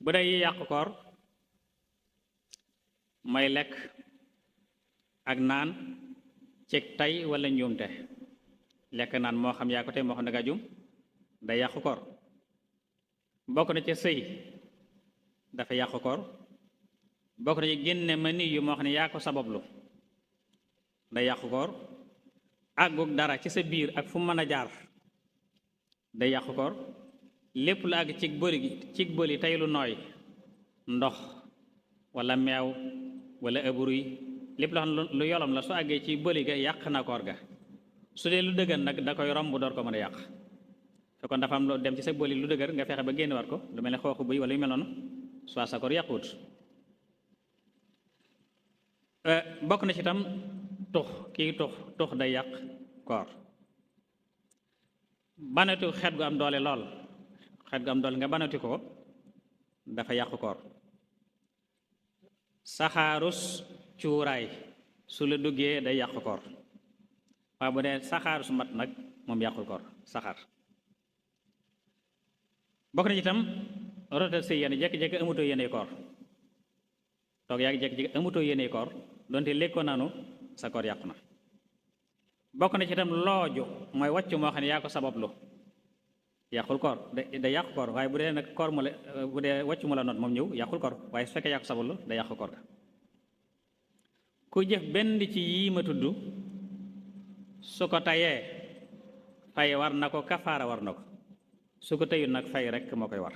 bu dee yi yàq koor may lekk ak naan cig tay wala njuumte lekk naan moo xam yaa ko tey moo xam ne nga jum day yàqu koor bokk na ca sëy dafa yàqu koor bokk na ci génne ma ni yu moo xam ne yaa ko sabablu day yàqu koor àggug dara ci sa biir ak fu mën a jaar day yàqu koor lépp lu àgg cig bëli tey lu nooy ndox wala meew wala ëbruy lépp loo xam ne lu yolom la su àggee ci bëli ga yàq na koor ga su dee lu dëgër nag da koy romb door ko mën a yàq fekkoon dafa am lu dem ci sa bëli lu dëgër nga fexe ba génn war ko lu mel ne xooxu bëy wala yu mel noonu soit sa koor yàquwut bokk na ci itam tux kii tux day yàq koor banatu xeet gu am doole lool xeet gu am doole nga banati ko dafa yàq koor saxaarus cuuraay su la duggee day yàq koor waaye bu dee saxaarus mat nag moom yàqul koor saxaar bokk na ci itam rotal si yéen jekki-jekki amutoo yéene koor toog yaa ngi jekki-jekki amutoo yéene koor donte lékkoo nanu sa koor yàqu na bokk na ci itam looju mooy wàccu moo xam ne yaa ko sabablu yàqul koor da yàqu koor waaye bu dee nag koor mu la bu dee wàccu mu la noot moom ñëw yàqul koor waaye su fekkee yaa ko sabablu da yàqu koor ga ku jëf benn ci yii ma tudd su ko tayee fay war na ko kafaara war na ko su ko tëyul nag fay rek moo koy war